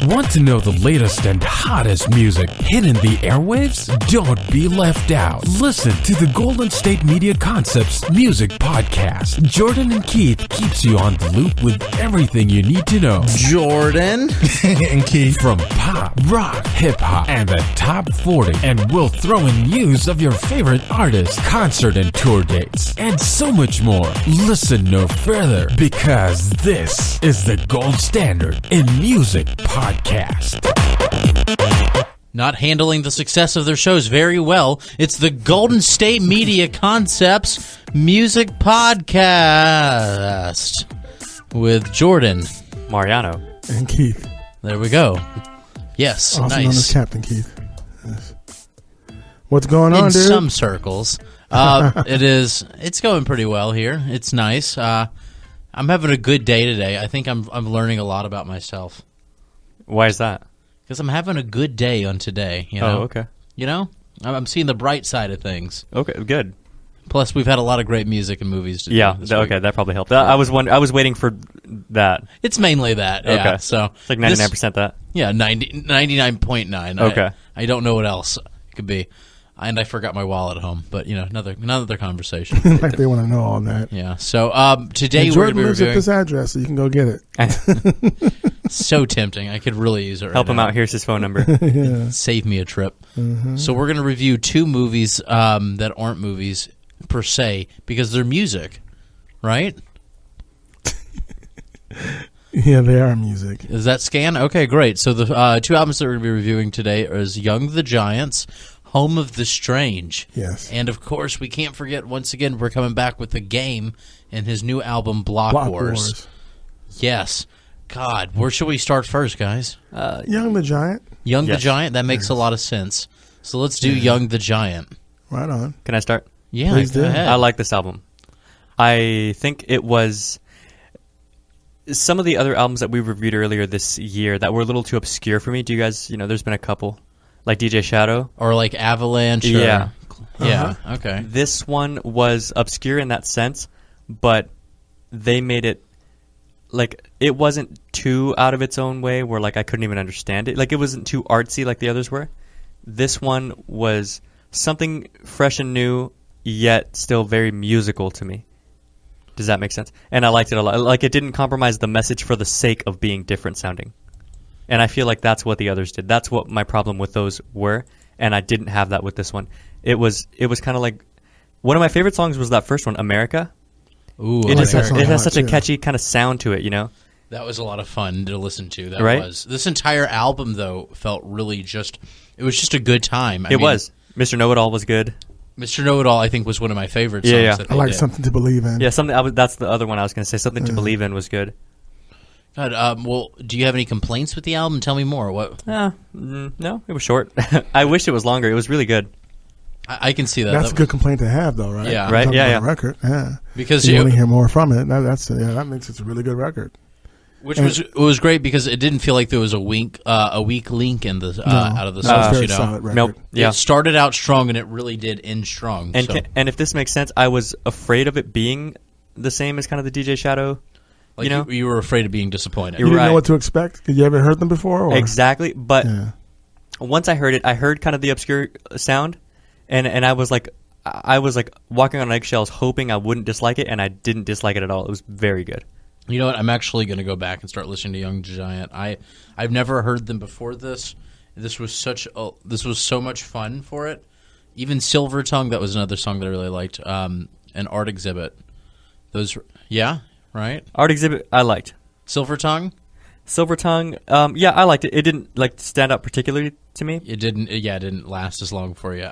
Want to know the latest and hottest music hitting the airwaves? Don't be left out. Listen to the Golden State Media Concepts Music Podcast. Jordan and Keith keeps you on the loop with everything you need to know. Jordan and Keith. From pop, rock, hip-hop, and the top 40. And we'll throw in news of your favorite artists, concert and tour dates, and so much more. Listen no further, because this is the gold standard in music podcast. not handling the success of their shows very well. It's the Golden State Media Concepts Music Podcast with Jordan, Mariano, and Keith. There we go. Yes, also nice. known as Captain Keith. Yes. What's going on, In dude? some circles. It's going pretty well here. It's nice. I'm having a good day today. I think I'm learning a lot about myself. why is that? Because I'm having a good day on today. You know? Oh, okay. You know? I'm seeing the bright side of things. Okay, good. Plus, we've had a lot of great music and movies to do this week. Okay, that probably helped. I was waiting for that. It's mainly that. Yeah. Okay. So It's like 99% that. Yeah, 99.9. Okay. I don't know what else it could be. And I forgot my wallet at home, but another conversation. Like they want to know all that. Yeah. So today And we're Jordan going lives to be at reviewing. this address, so you can go get it. So tempting. I could really use it right Help him now. out. Here's his phone number. Yeah. Save me a trip. So we're going to review two movies that aren't movies per se because they're music, right? Yeah, they are music. Is that scan? Okay, great. So the two albums that we're going to be reviewing today is Young the Giants, Home of the Strange. Yes. And, of course, we can't forget, once again, we're coming back with The Game and his new album, Block Wars. Yes. God, where should we start first, guys? Young the Giant. Young the Yes. Giant? That makes a lot of sense. So let's do Young the Giant. Right on. Can I start? Yeah, Please go do. ahead. I like this album. I think it was some of the other albums that we reviewed earlier this year that were a little too obscure for me. Do you guys, there's been a couple, like DJ Shadow. Or like Avalanche. Or, Yeah. Yeah, okay. This one was obscure in that sense, but they made it like it wasn't too out of its own way where like I couldn't even understand it. Like it wasn't too artsy like the others were. This one was something fresh and new, yet still very musical to me. Does that make sense? And I liked it a lot. Like it didn't compromise the message for the sake of being different sounding. And I feel like that's what the others did. That's what my problem with those were, and I didn't have that with this one. It was kind of like one of my favorite songs was that first one, America. Ooh, It like that song has a lot, such a too. catchy kind of sound to it, That was a lot of fun to listen to. That Right? was. This entire album, though, felt really it was just a good time. I It mean, was. Mr. Know-It-All was good. Mr. Know-It-All, I think, was one of my favorite songs Yeah. that I they like did. Something to Believe in. Yeah, that's the other one I was going to say. Something to Believe in was good. God, well, do you have any complaints with the album? Tell me more. What No, it was short. I wish it was longer. It was really good. I can see that. That's a good complaint to have, though, right? Yeah. We're Right, talking yeah, about a record. Yeah. Because You want to hear more from it. That makes it a really good record. it was great because it didn't feel like there was a weak link in the out of the That was a songs. very solid record. Nope. Yeah. It started out strong and it really did end strong. And so, and if this makes sense, I was afraid of it being the same as kind of the DJ Shadow. like you were afraid of being disappointed. You didn't Right. know what to expect? Because you ever heard them before? Or? Exactly. But Yeah. once I heard it, I heard kind of the obscure sound, and I was like walking on eggshells, hoping I wouldn't dislike it, and I didn't dislike it at all. It was very good. You know what? I'm actually going to go back and start listening to Young Giant. I've never heard them before this. This was so much fun for it. Even Silver Tongue, that was another song that I really liked. And Art Exhibit. Right? Art Exhibit, I liked. Silver Tongue? Silver Tongue, yeah, I liked it. It didn't stand out particularly to me. It didn't last as long for you.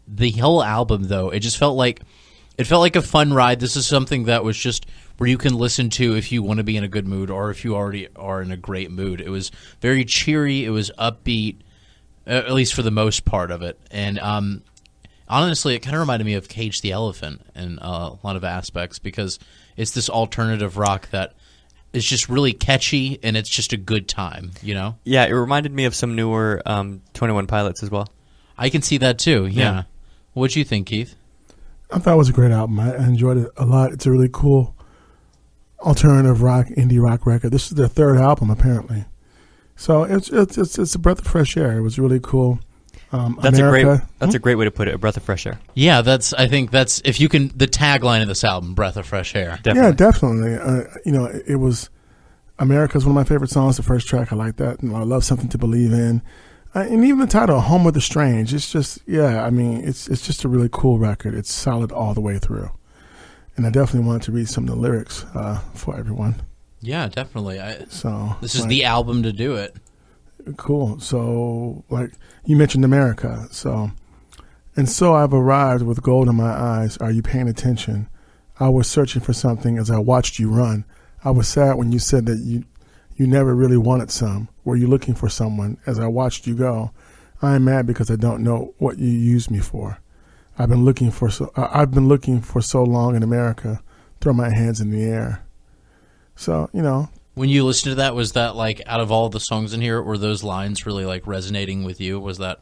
The whole album, though, it felt like a fun ride. This is something that was just where you can listen to if you want to be in a good mood or if you already are in a great mood. It was very cheery. It was upbeat, at least for the most part of it. And honestly, it kind of reminded me of Cage the Elephant in a lot of aspects because it's this alternative rock that is just really catchy and it's just a good time, Yeah, it reminded me of some newer 21 Pilots as well. I can see that too, yeah. Yeah. What'd you think, Keith? I thought it was a great album. I enjoyed it a lot. It's a really cool alternative rock, indie rock record. This is their third album, apparently. So it's a breath of fresh air. It was really cool. That's a great way to put it. A breath of fresh air. Yeah, I think that's if you can the tagline of this album, "Breath of Fresh Air." Definitely. Yeah, definitely. It was America's one of my favorite songs. The first track, I like that, and I love Something to Believe in, and even the title, "Home of the Strange." It's just it's just a really cool record. It's solid all the way through, and I definitely wanted to read some of the lyrics for everyone. Yeah, definitely. This is the album to do it. Cool. So, like you mentioned America. So I've arrived with gold in my eyes. Are you paying attention? I was searching for something as I watched you run. I was sad when you said that you never really wanted some. Were you looking for someone as I watched you go? I am mad because I don't know what you used me for. I've been looking for so long in America. Throw my hands in the air. So, When you listened to that, was that like out of all the songs in here, were those lines really like resonating with you? Was that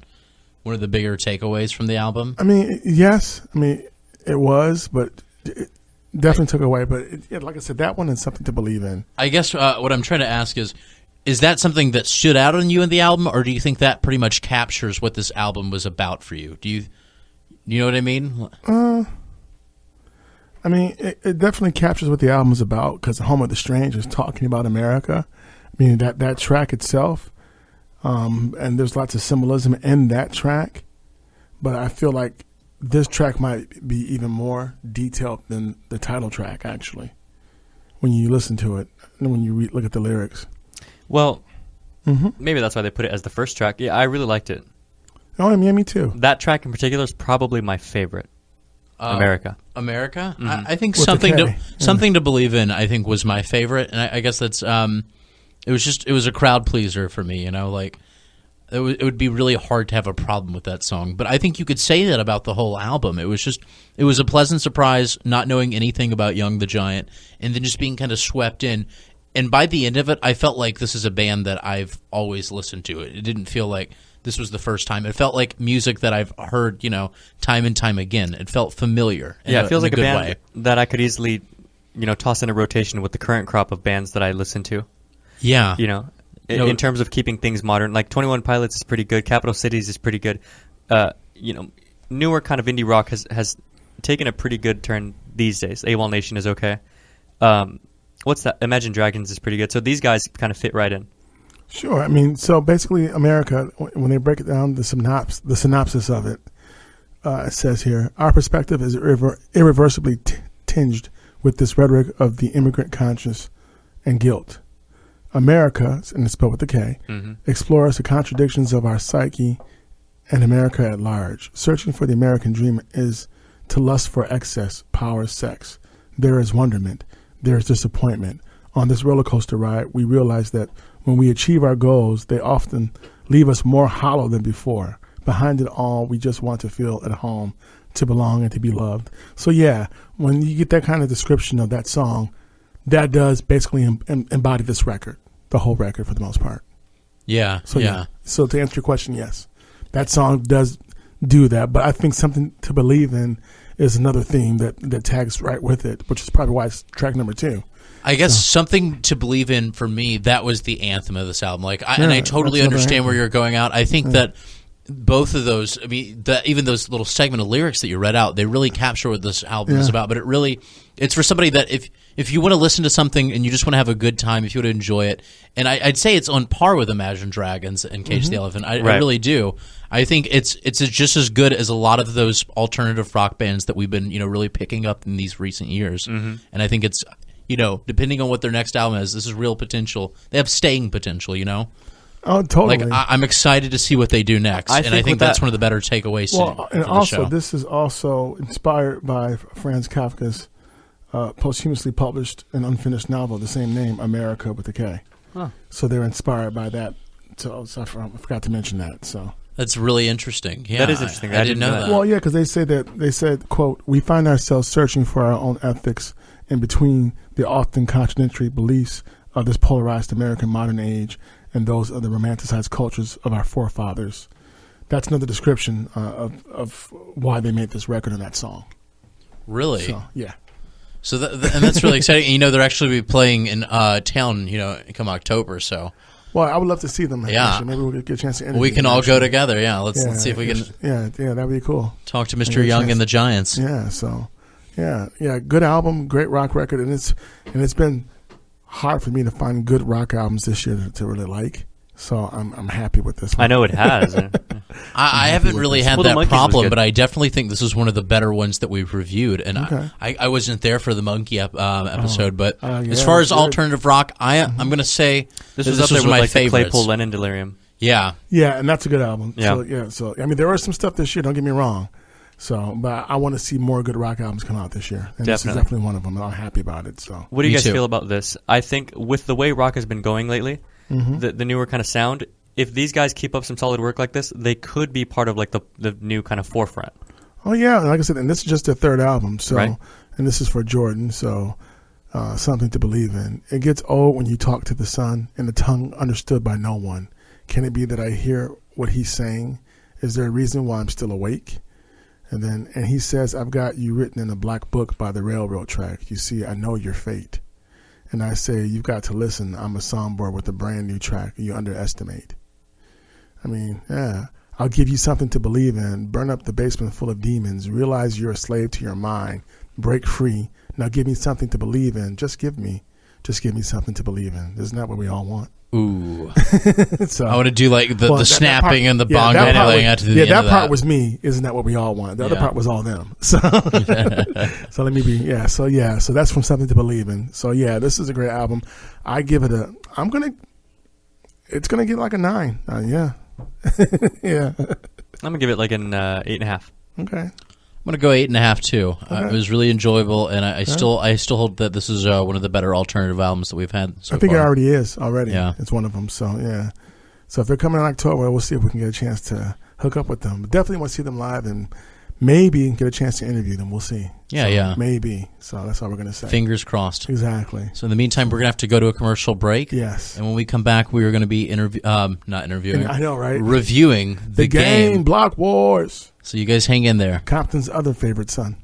one of the bigger takeaways from the album? I mean, yes. I mean, it was, but it definitely took away. But like I said, that one is Something to Believe in. I guess what I'm trying to ask is that something that stood out on you in the album, or do you think that pretty much captures what this album was about for you? Do you know what I mean? I mean, it definitely captures what the album is about because Home of the Strange is talking about America. I mean, that track itself, and there's lots of symbolism in that track, but I feel like this track might be even more detailed than the title track, actually, when you listen to it and when you look at the lyrics. Well, maybe that's why they put it as the first track. Yeah, I really liked it. Oh, yeah, me too. That track in particular is probably my favorite. America. Mm-hmm. I think With something to Believe in. I think was my favorite, and I guess that's it was a crowd pleaser for me. Like it would be really hard to have a problem with that song. But I think you could say that about the whole album. It was a pleasant surprise, not knowing anything about Young the Giant, and then just being kind of swept in. And by the end of it, I felt like this is a band that I've always listened to. It didn't feel like this was the first time. It felt like music that I've heard, time and time again. It felt familiar. It feels like a band way. that I could easily, toss in a rotation with the current crop of bands that I listen to. Yeah. In terms of keeping things modern. Like 21 Pilots is pretty good. Capital Cities is pretty good. Newer kind of indie rock has taken a pretty good turn these days. AWOL Nation is okay. What's that? Imagine Dragons is pretty good. So these guys kind of fit right in. Sure. I mean, so basically, America, when they break it down, the synopsis of it, it says here, our perspective is irreversibly tinged with this rhetoric of the immigrant conscience and guilt. America, and it's spelled with a K, explores the contradictions of our psyche and America at large. Searching for the American dream is to lust for excess, power, sex. There is wonderment. There is disappointment. On this roller coaster ride, we realize that when we achieve our goals, they often leave us more hollow than before. Behind it all, we just want to feel at home, to belong, and to be loved. So yeah, when you get that kind of description of that song, that does basically embody this record, the whole record for the most part. Yeah. So yeah. So to answer your question, yes, that song does do that. But I think Something to Believe in is another theme that tags right with it, which is probably why it's track number 2. I guess Something to Believe in, for me, that was the anthem of this album. And I totally understand where you're going out. I think that both of those, even those little segment of lyrics that you read out, they really capture what this album is about. But it's for somebody that if you want to listen to something and you just want to have a good time, if you want to enjoy it, and I'd say it's on par with Imagine Dragons and Cage the Elephant. I really do. I think it's just as good as a lot of those alternative rock bands that we've been really picking up in these recent years. And I think it's depending on what their next album is, this is real potential. They have staying potential. Oh, totally. Like I'm excited to see what they do next, and I think that's one of the better takeaways. And for also, the show. This is also inspired by Franz Kafka's posthumously published and unfinished novel, the same name, America with a K. Huh. So they're inspired by that. So I forgot to mention that. So that's really interesting. Yeah, that is interesting. I didn't know that. Well, yeah, because they said, quote, we find ourselves searching for our own ethics in between the often contradictory beliefs of this polarized American modern age and those of the romanticized cultures of our forefathers. That's another description of why they made this record and that song. Really? So, yeah. So and that's really exciting. They're actually be playing in town, come October. So. Well, I would love to see them. Yeah. Actually. Maybe we'll get a chance to interview We can them, all actually. go together. Yeah, let's see if we can Yeah, that'd be cool. talk to get Mr. a Young chance. and the Giants. Yeah, so yeah, good album, great rock record, and it's been hard for me to find good rock albums this year to really like. So I'm happy with this one. I know it has. I haven't really had Well, The that Monkees was problem, good. but I definitely think this is one of the better ones that we've reviewed. And Okay. I wasn't there for the Monkey episode, but yeah, as far as good. alternative rock, I'm going to say This was up there with my like the favorites. Claypool Lennon Delirium. Yeah, Yeah, and that's a good album. Yeah. So I mean, there was some stuff this year. Don't get me wrong. So, but I want to see more good rock albums come out this year, and this is Definitely. definitely one of them. And I'm happy about it. So, What do you Me guys too. feel about this? I think with the way rock has been going lately, Mm-hmm. the newer kind of sound, if these guys keep up some solid work like this, they could be part of like the new kind of forefront. oh yeah, like I said, and this is just their third album. So, Right. and this is for Jordan. So, something to believe in. It gets old when you talk to the sun and the tongue understood by no one. Can it be that I hear what he's saying? Is there a reason why I'm still awake? And he says, I've got you written in a black book by the railroad track. You see, I know your fate. And I say, you've got to listen. I'm a songboard with a brand new track you underestimate. I mean, yeah. I'll give you something to believe in. Burn up the basement full of demons. Realize you're a slave to your mind. Break free. Now give me something to believe in. Just give me something to believe in. Isn't that what we all want? ooh, So I want to do like the Well, that snapping part- and the yeah, bong that part laying was- out to the yeah, end that of part that. was me. Isn't that what we all want? The other Yeah. part was all them. So, so let me be. Yeah. So that's from Something to Believe in. So yeah, this is a great album. I give it a. It's gonna get like a 9. Yeah. Yeah. I'm gonna give it like an 8.5. Okay. I'm gonna go 8.5 too. Okay. It was really enjoyable, and I still hold that this is one of the better alternative albums that we've had so I think far. it already is already. Yeah. It's one of them. So yeah. So if they're coming in October, we'll see if we can get a chance to hook up with them. But definitely want to see them live and maybe get a chance to interview them. We'll see. Yeah, So, yeah. Maybe. So that's all we're gonna say. Fingers crossed. Exactly. So in the meantime, we're gonna have to go to a commercial break. Yes. And when we come back, we are going to be not interviewing. I know, right? Reviewing the game. Block Wars. So you guys hang in there. Compton's other favorite son.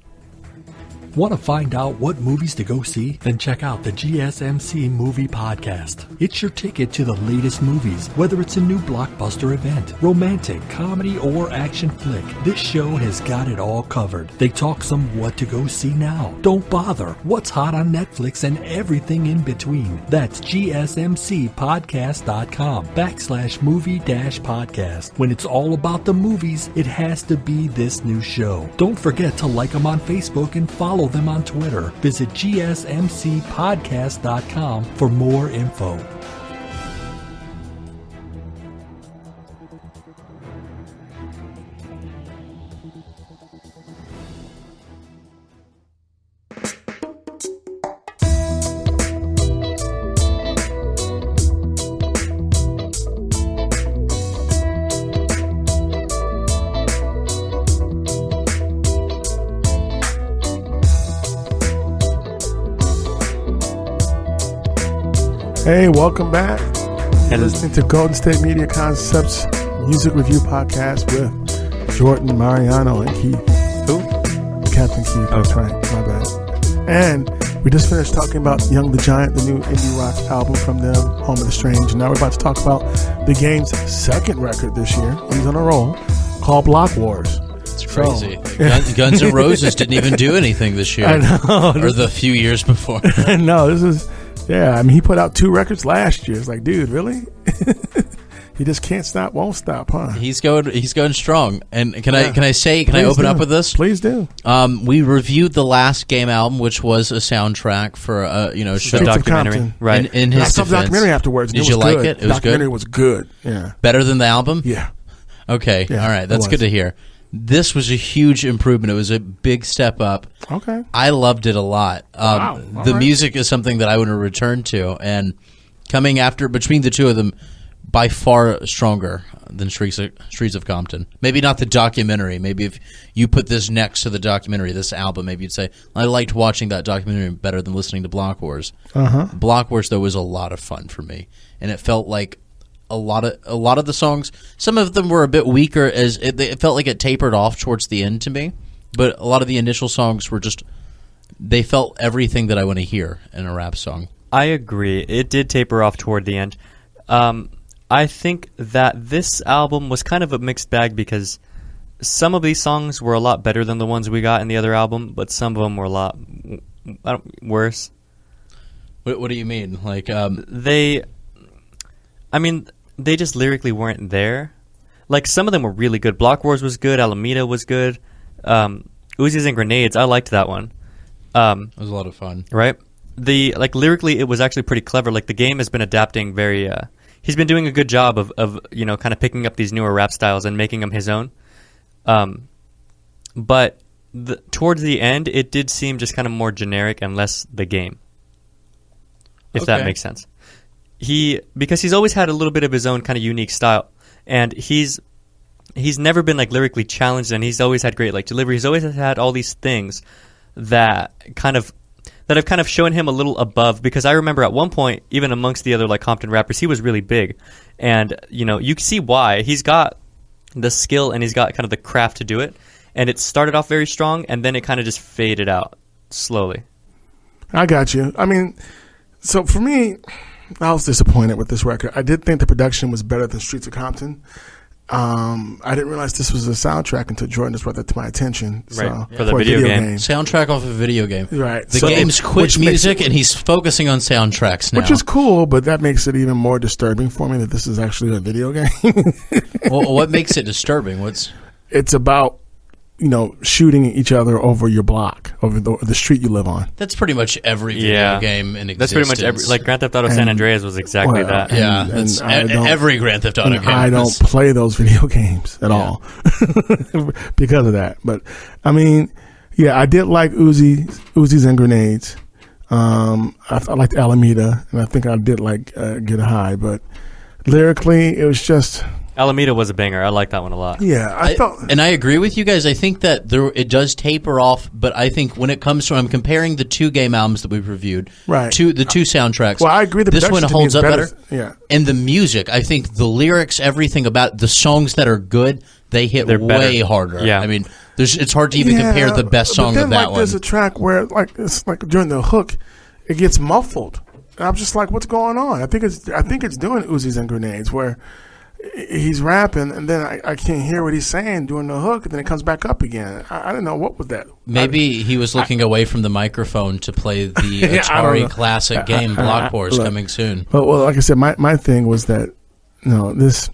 Want to find out what movies to go see? Then check out the GSMC Movie Podcast. It's your ticket to the latest movies, whether it's a new blockbuster event, romantic, comedy, or action flick. This show has got it all covered. They talk some what to go see now, don't bother, what's hot on Netflix, and everything in between. That's GSMCpodcast.com/movie-podcast. When it's all about the movies, it has to be this new show. Don't forget to like them on Facebook and follow them on Twitter. Visit GSMCpodcast.com for more info. Hey, welcome back. You're And- listening to Golden State Media Concepts Music Review Podcast with Jordan, Mariano, and Keith. Who? Captain Keith. That's right. My bad. And we just finished talking about Young the Giant, the new indie rock album from them, Home of the Strange. And now we're about to talk about the game's second record this year. He's on a roll, called Block Wars. It's crazy. Guns N' Roses didn't even do anything this year. I know. Or the few years before. No, this is, yeah, I mean, he put out 2 records last year. It's like, dude, really? He just can't stop, won't stop, huh? He's going strong. And can I Please open do. up with this? Please do. We reviewed the last Game album, which was a soundtrack for a show. Streets of Documentary, Compton. right? In I his saw the defense, documentary afterwards. And Did it you was like good. it? It was documentary good. was good. Yeah. Better than the album. Yeah. Okay. Yeah, All right. it That's was. good to hear. This was a huge improvement. It was a big step up. Okay. I loved it a lot. Wow. All The right. music is something that I want to return to, and coming after between the two of them, by far stronger than Streets of Compton. Maybe not the documentary. Maybe if you put this next to the documentary, this album, maybe you'd say, I liked watching that documentary better than listening to Block Wars. Block Wars, though, was a lot of fun for me, and it felt like a lot of the songs. Some of them were a bit weaker, as it felt like it tapered off towards the end to me. But a lot of the initial songs were just, they felt everything that I want to hear in a rap song. I agree. It did taper off toward the end. I think that this album was kind of a mixed bag because some of these songs were a lot better than the ones we got in the other album, but some of them were a lot worse. What do you mean? Like they just lyrically weren't there. Like some of them were really good. Block Wars was good. Alameda was good. Uzis and Grenades, I liked that one. it was a lot of fun. Right? Lyrically, it was actually pretty clever. Like the game has been adapting very. He's been doing a good job of kind of picking up these newer rap styles and making them his own. But towards the end, it did seem just kind of more generic and less the game. If that makes sense. Because he's always had a little bit of his own kind of unique style, and he's never been like lyrically challenged, and he's always had great like delivery. He's always had all these things that have kind of shown him a little above. Because I remember at one point, even amongst the other like Compton rappers, he was really big, and you can see why. He's got the skill and he's got kind of the craft to do it, and it started off very strong, and then it kind of just faded out slowly. I got you. I mean, so for me, I was disappointed with this record. I did think the production was better than Streets of Compton. I didn't realize this was a soundtrack until Jordan just brought that to my attention. So, right, for the video game. Soundtrack off a video game. Right. The game's quit music, and he's focusing on soundtracks now. Which is cool, but that makes it even more disturbing for me that this is actually a video game. Well, what makes it disturbing? It's about shooting each other over your block, over the street you live on. That's pretty much every video game in existence. That's pretty much like Grand Theft Auto San Andreas was exactly that. Yeah, that's every Grand Theft Auto game. I don't play those video games at all because of that. But I mean, yeah, I did like Uzis and Grenades. I liked Alameda, and I think I did like Get High. But lyrically, it was just. Alameda was a banger. I like that one a lot. Yeah, I thought, and I agree with you guys. I think that it does taper off, but I think when it comes to, I'm comparing the two game albums that we've reviewed, right, to the two soundtracks. Well, I agree. This one holds up better. Yeah, and the music, I think the lyrics, everything about the songs that are good, they're way harder. Yeah, I mean, it's hard to even compare the best song of that one. There's a track where it's like during the hook, it gets muffled, and I'm just like, what's going on? I think it's doing Uzis and Grenades where. He's rapping, and then I can't hear what he's saying during the hook, and then it comes back up again. I don't know. What was that? Maybe he was looking away from the microphone to play the Atari classic game Block Wars coming soon. Well, like I said, my thing was that, this,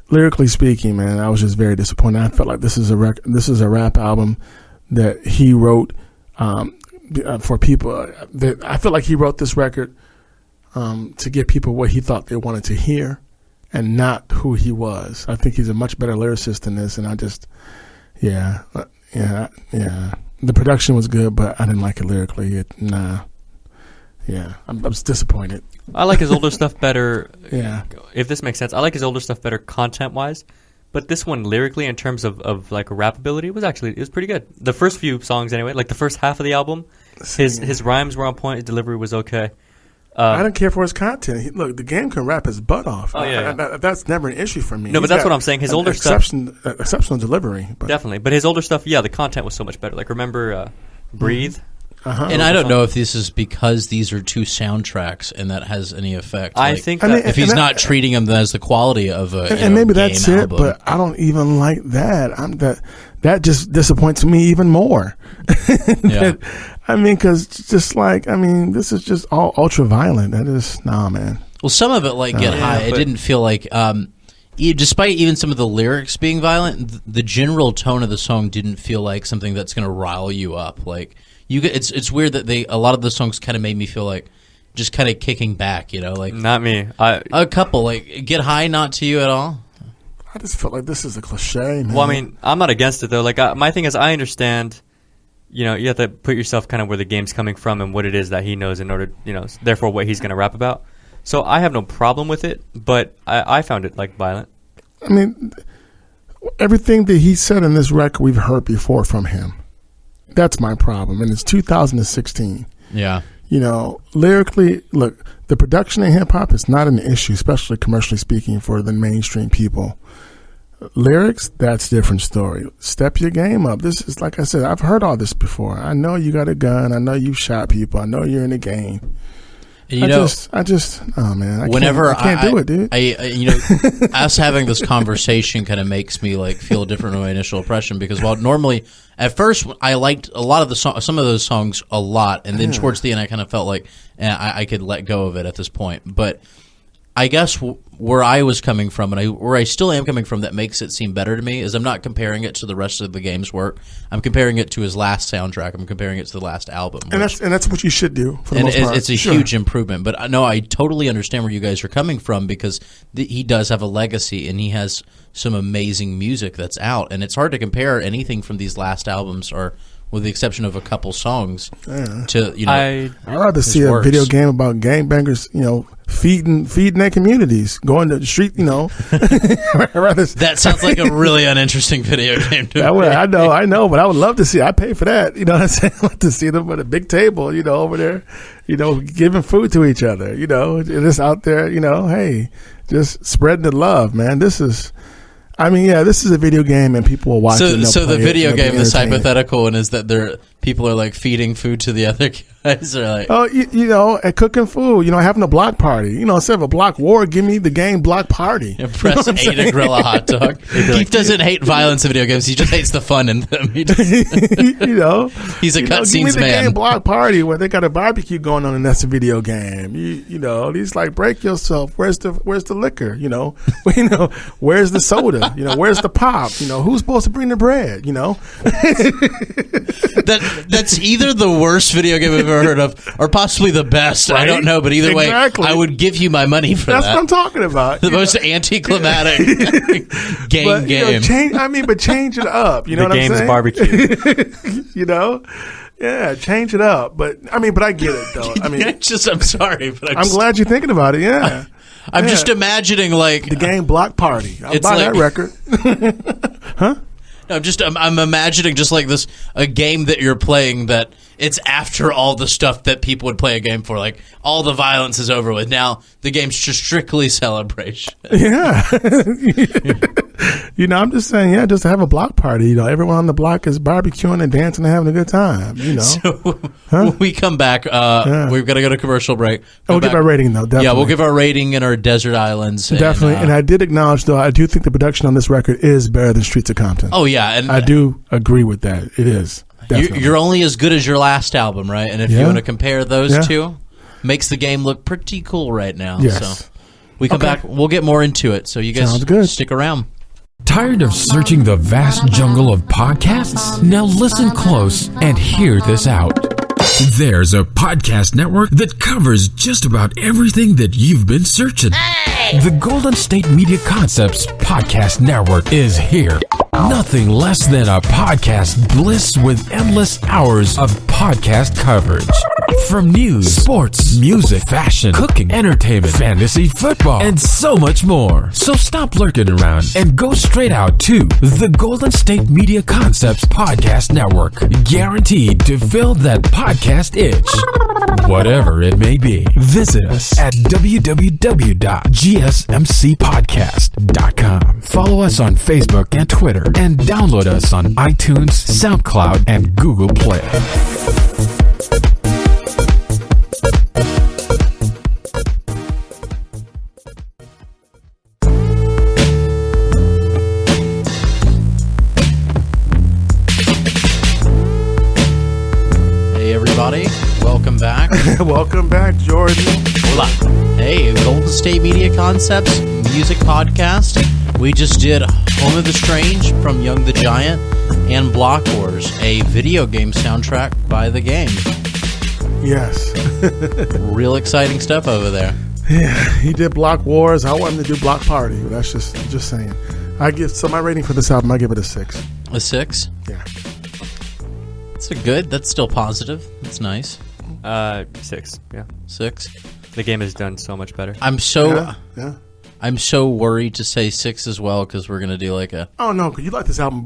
lyrically speaking, man, I was just very disappointed. I felt like this is a rap album that he wrote for people. I feel like he wrote this record to give people what he thought they wanted to hear. And not who he was. I think he's a much better lyricist than this. And I just, yeah. The production was good, but I didn't like it lyrically. I'm disappointed. I like his older stuff better. Yeah. If this makes sense, I like his older stuff better content-wise. But this one, lyrically, in terms of like rap ability, it was pretty good. The first few songs, anyway, like the first half of the album, his rhymes were on point. His delivery was okay. I don't care for his content. Look, the game can rap his butt off. Oh, yeah. That's never an issue for me. No, but that's what I'm saying. His older stuff, exceptional delivery. But. Definitely, but his older stuff, the content was so much better. Like remember, Breathe. Uh-huh. And I don't know if this is because these are two soundtracks and that has any effect. I think that if he's not treating them as the quality of a and maybe that's game it, album. but I don't even like that. That just disappoints me even more. Because this is just all ultra violent. That is man. Well, some of it Get High, it didn't feel like. Despite even some of the lyrics being violent, the general tone of the song didn't feel like something that's going to rile you up. Like it's weird that a lot of the songs kind of made me feel like just kind of kicking back. Not me. A couple Get High, not to you at all. I just felt like this is a cliche, man. Well, I mean, I'm not against it though. Like my thing is, I understand. You have to put yourself kind of where the game's coming from and what it is that he knows in order, therefore what he's going to rap about. So I have no problem with it, but I found it violent. I mean, everything that he said in this record we've heard before from him. That's my problem, and it's 2016. Yeah. Lyrically, look, the production in hip hop is not an issue, especially commercially speaking, for the mainstream people. Lyrics, that's a different story. Step your game up. This is, like I said, I've heard all this before. I know you got a gun. I know you've shot people. I know you're in the game. And, you know, I just, oh man, I can't do it, dude. You know, us having this conversation kind of makes me like feel different than my initial impression, because while normally at first I liked a lot of the some of those songs a lot, and then towards the end I kind of felt like I could let go of it at this point. But I guess where I was coming from, and where I still am coming from, that makes it seem better to me, is I'm not comparing it to the rest of the game's work. I'm comparing it to his last soundtrack. I'm comparing it to the last album. And that's what you should do for the most part. It's a huge improvement. But no, I totally understand where you guys are coming from, because he does have a legacy, and he has some amazing music that's out. And it's hard to compare anything from these last albums, or with the exception of a couple songs, to, you know, I'd rather see a video game about gangbangers, you know, feeding their communities, going to the street, you know. That sounds like a really uninteresting video game to me. I know, but I would love to see. I pay for that, you know what I'm saying? I'd like to see them at a big table, you know, over there, you know, giving food to each other, you know, just out there, you know, hey, just spreading the love, man. This is a video game, and people will watch it. So the video game, this hypothetical one, is that people are like feeding food to the other guys, or like, oh, you know, at cooking food, you know, having a block party. You know, instead of a block war, give me the game block party. Press A to grill a hot dog. Keith doesn't hate violence in video games; he just hates the fun in them. You know, he's a cutscenes man. Give me the man. game block party where they got a barbecue going on, and that's a video game. You know, he's like, break yourself. Where's the liquor? You know, where's the soda? You know, where's the pop? You know, who's supposed to bring the bread? You know, that's either the worst video game I've ever heard of, or possibly the best. Right? I don't know, but either way, I would give you my money for that. That's what I'm talking about. The most anticlimactic game. You know, but change it up. You know what I'm saying? The game's barbecue. You know. Yeah, change it up. But I get it though. I'm sorry, but I'm glad you're thinking about it. Yeah. I'm just imagining like the game block party. I'll buy that record. Huh? No, I'm imagining just like this, a game that you're playing that it's after all the stuff that people would play a game for, like all the violence is over with. Now the game's just strictly celebration. Yeah. You know, I'm just saying, just to have a block party. You know, everyone on the block is barbecuing and dancing and having a good time. You know. So when we come back, we've got to go to commercial break. We'll give our rating though. Definitely. Yeah, we'll give our rating in our desert islands. Definitely, and I did acknowledge though, I do think the production on this record is better than Streets of Compton. Oh yeah, and I do agree with that. It is. You're only as good as your last album, right? And if you want to compare those two, makes the game look pretty cool right now. Yes. So we come back, we'll get more into it. So you guys stick around. Tired of searching the vast jungle of podcasts? Now listen close and hear this out. There's a podcast network that covers just about everything that you've been searching. Hey! The Golden State Media Concepts Podcast Network is here. Nothing less than a podcast bliss with endless hours of podcast coverage. From news, sports, music, fashion, cooking, entertainment, fantasy, football, and so much more. So stop lurking around and go straight out to the Golden State Media Concepts Podcast Network. Guaranteed to fill that podcast itch. Whatever it may be. Visit us at www.gsmcpodcast.com. Follow us on Facebook and Twitter, and download us on iTunes, SoundCloud, and Google Play. Hey everybody, welcome back. Welcome back, Jordan. Hola. Hey, Golden State Media Concepts Music Podcast. We just did Home of the Strange from Young the Giant and Block Wars, a video game soundtrack by the game. Yes. Real exciting stuff over there. Yeah, he did Block Wars. I want him to do Block Party. But that's just saying. My rating for this album, I give it a 6. A 6? Yeah. That's still positive. That's nice. 6. Yeah. 6. The game is done so much better. I'm so worried to say 6 as well, because we're gonna do like a. Oh no, because you like this album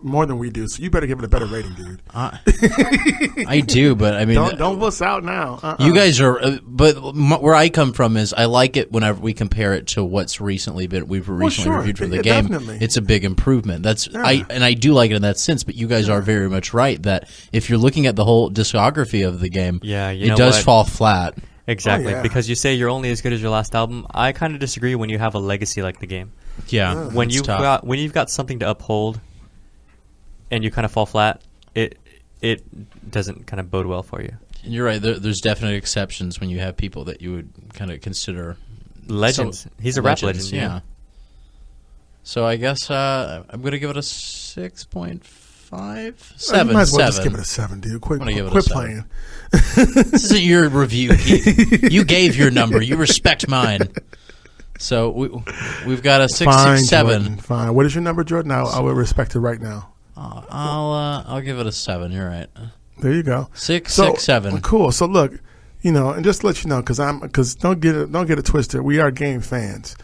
more than we do, so you better give it a better rating, dude. I do, but I mean, don't wuss out now. You guys are, but where I come from is I like it whenever we compare it to what's we've recently reviewed for the game. Definitely. It's a big improvement. I do like it in that sense. But you guys are very much right that if you're looking at the whole discography of the game, it does fall flat. Exactly, Oh, yeah. because you say you're only as good as your last album. I kind of disagree when you have a legacy like the game. Yeah, When it's you've tough. got something to uphold, and you kind of fall flat, it doesn't kind of bode well for you. And you're right. There's definite exceptions when you have people that you would kind of consider Legends. He's a rap legend. Yeah. So I guess I'm going to give it a 6.5, 7. You might as well just 7. give it a 7, dude. Quit, I'm gonna give it a quit 7. playing. This isn't your review, Keith. You gave your number. You respect mine. So we've got a 6.67. Jordan, fine. What is your number, Jordan? I will respect it right now. I'll give it a 7. You're right. There you go. 6, So, 6, 7. Cool. So look, and just to let you know, because don't get it twisted. We are game fans.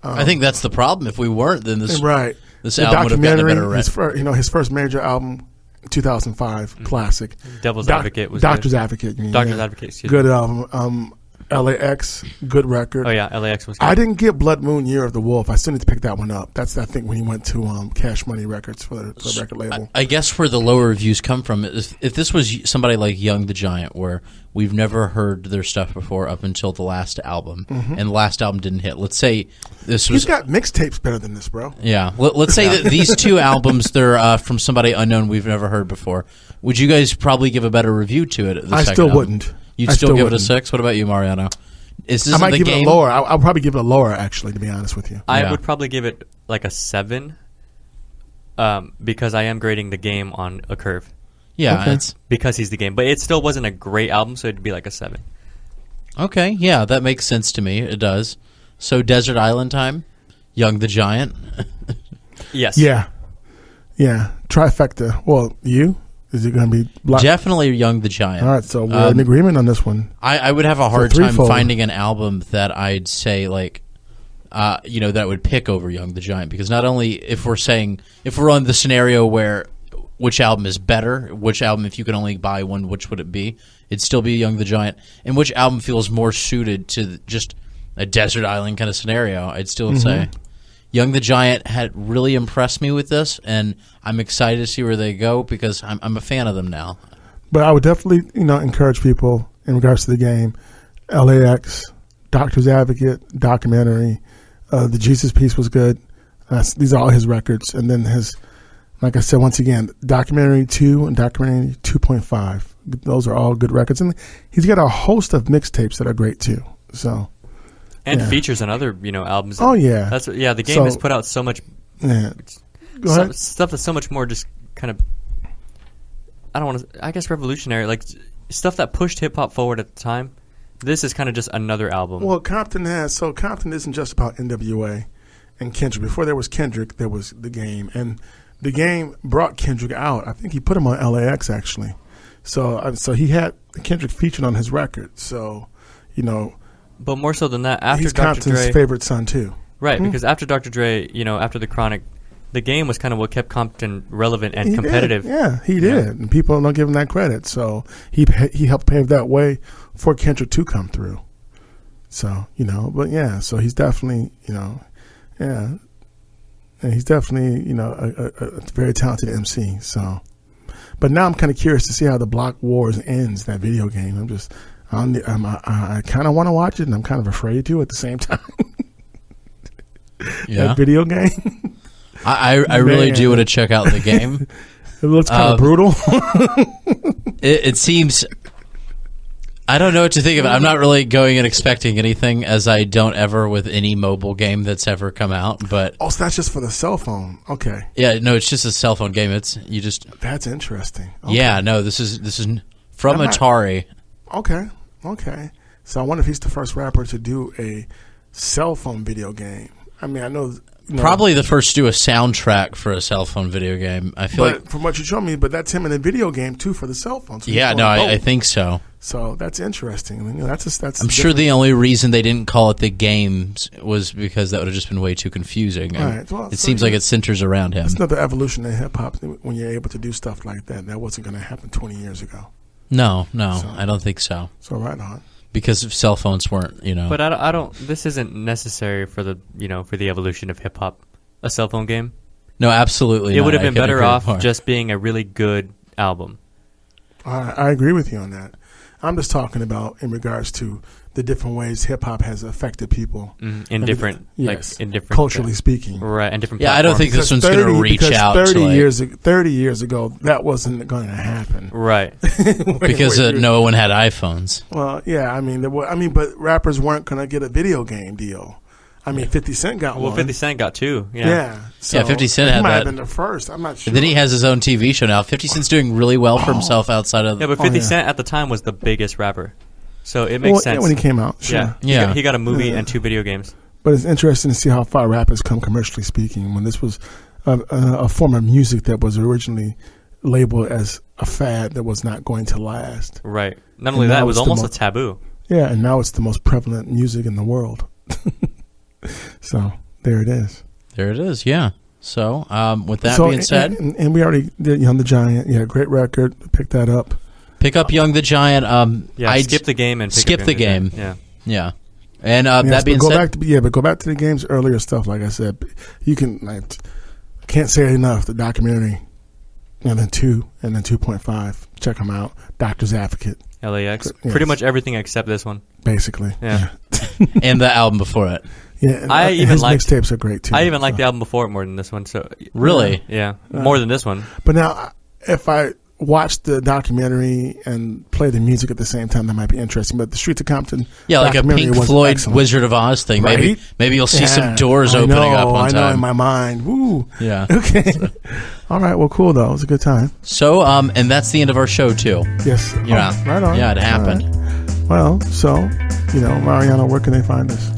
I think that's the problem. If we weren't, then this Right. this The album would have gotten a documentary, better his first major album, 2005, classic. Devil's Advocate was Doctor's good. Advocate. Doctor's Advocate, excuse me. Good album. LAX, good record. Oh yeah, LAX was good. I didn't get Blood Moon Year of the Wolf. I still need to pick that one up. That's I think when he went to Cash Money Records for the record label. I guess where the lower reviews come from is if this was somebody like Young the Giant, where we've never heard their stuff before up until the last album, and the last album didn't hit. Let's say this was. He's got mixtapes better than this, bro. Yeah, let's say that these two albums, they're from somebody unknown we've never heard before. Would you guys probably give a better review to it? I still wouldn't. You'd I still still give it a wouldn't. 6? What about you, Mariano? I might give it a lower. I'll probably give it a lower, actually, to be honest with you. I Yeah. would probably give it like a 7, because I am grading the game on a curve. Yeah, Okay. it's Because he's the game. But it still wasn't a great album, so it'd be like a 7. okay. Yeah, that makes sense to me. It does. So Desert Island Time, Young the Giant. Yes. Yeah. Trifecta. Well, is it going to be black? Definitely Young the Giant. All right, so we're in agreement on this one. I would have a hard time threefold. finding an album that I'd say like, that I would pick over Young the Giant, because not only if we're on the scenario where which album is better, which album if you could only buy one, which would it be? It'd still be Young the Giant, and which album feels more suited to just a desert island kind of scenario? I'd still say Young the Giant had really impressed me with this, and I'm excited to see where they go because I'm a fan of them now. But I would definitely, encourage people in regards to the game. LAX, Doctor's Advocate, documentary, the Jesus piece was good. These are all his records, and then like I said, once again, documentary 2 and documentary 2.5. Those are all good records, and he's got a host of mixtapes that are great too. So. And Yeah. features on other, albums. Oh yeah, The game So- has put out so much yeah. Go ahead. stuff that's so much more just kind of, I don't want to, I guess revolutionary, like stuff that pushed hip hop forward at the time. This is kind of just another album. Well, Compton isn't just about NWA and Kendrick. Before there was Kendrick, there was the game, and the game brought Kendrick out. I think he put him on LAX actually. So he had Kendrick featured on his record. So, But more so than that, after he's Dr. Compton's Dre, favorite son too. right? Because after Dr. Dre, after the Chronic, the game was kind of what kept Compton relevant and He competitive. did. Yeah, he did, and people don't give him that credit. So he helped pave that way for Kendrick to come through. So but yeah, so he's definitely and he's definitely a very talented MC. So, but now I'm kind of curious to see how the Block Wars ends, that video game. I kind of want to watch it, and I'm kind of afraid to at the same time. Yeah, That video game. I really do Man. want to check out the game. It looks kind of brutal. It seems. I don't know what to think of it. I'm not really going and expecting anything, as I don't ever with any mobile game that's ever come out. But Oh, so that's just for the cell phone. Okay, yeah, no, it's just a cell phone game. It's you just that's interesting. Okay. yeah, no, this is from I'm not- Atari. Okay. So I wonder if he's the first rapper to do a cell phone video game. I mean, I know. Probably the first to do a soundtrack for a cell phone video game. I feel But like from what you showed me, but that's him in the video game too for the cell phone. So he's yeah, going no, I both. think so. So that's interesting. I mean, that's. I'm sure the only reason they didn't call it the games was because that would have just been way too confusing. And Right, well, it so seems like it centers around him. It's another evolution in hip hop when you're able to do stuff like that. That wasn't going to happen 20 years ago. No, I don't think so. So right on. Because if cell phones weren't, But I don't. This isn't necessary for the for the evolution of hip hop. A cell phone game. No, absolutely. It not. would have I been couldn't better agree off more. just being a really good album. I agree with you on that. I'm just talking about in regards to the different ways hip hop has affected people in different, yes, in different culturally speaking. right? And different. Yeah, I don't think platforms. this one's going to reach out. 30 years ago, that wasn't going to happen. Right. Because no one had iPhones. Well, yeah, I mean, but rappers weren't going to get a video game deal. I mean, 50 Cent got one. Well, 50 Cent got two. Yeah. Yeah. So 50 Cent had he might that. have been the first. I'm not sure. And then he has his own TV show now. 50 Cent's doing really well for himself outside of. Yeah, but 50 Cent at the time was the biggest rapper, so it makes sense. Yeah, when he came out, sure. Yeah. He got a movie and 2 video games. But it's interesting to see how far rap has come commercially speaking. When this was a form of music that was originally labeled as a fad that was not going to last. Right. Not only that, it was almost a taboo. Yeah, and now it's the most prevalent music in the world. So there it is. There it is. Yeah. So with that being said, and we already did Young the Giant. Yeah, great record. Pick that up. Pick up Young the Giant. I skip the game and skip the game. Yeah. Yeah. And that being said, but go back to the game's earlier stuff. Like I said, you can. I can't say it enough. The documentary, and then 2, and then 2.5. Check them out. Doctor's Advocate. LAX. Yes. Pretty much everything except this one. Basically. Yeah. and the album before it. Yeah, I even his liked mixtapes are great too. I even like the album before it more than this one. So really, yeah, more than this one. But now, if I watch the documentary and play the music at the same time, that might be interesting. But the Streets of Compton, like a Pink Floyd excellent. Wizard of Oz thing. Right? Maybe you'll see some doors opening up one time. I know in my mind. Woo. Yeah. Okay. All right. Well, cool though. It was a good time. So, and that's the end of our show too. Yes. Yeah. Oh, right on. Yeah, it happened. Right. Well, so Mariano, where can they find us?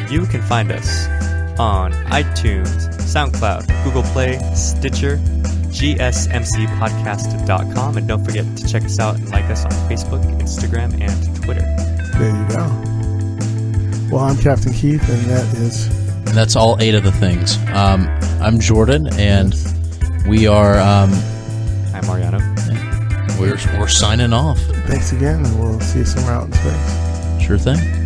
You can find us on iTunes, SoundCloud, Google Play, Stitcher, GSMCpodcast.com, and don't forget to check us out and like us on Facebook, Instagram, and Twitter. There you go. Well, I'm Captain Keith, and that's all 8 of the things. I'm Jordan, and we are. I'm Mariano. We're signing off. Thanks again, and we'll see you somewhere out in space. Sure thing.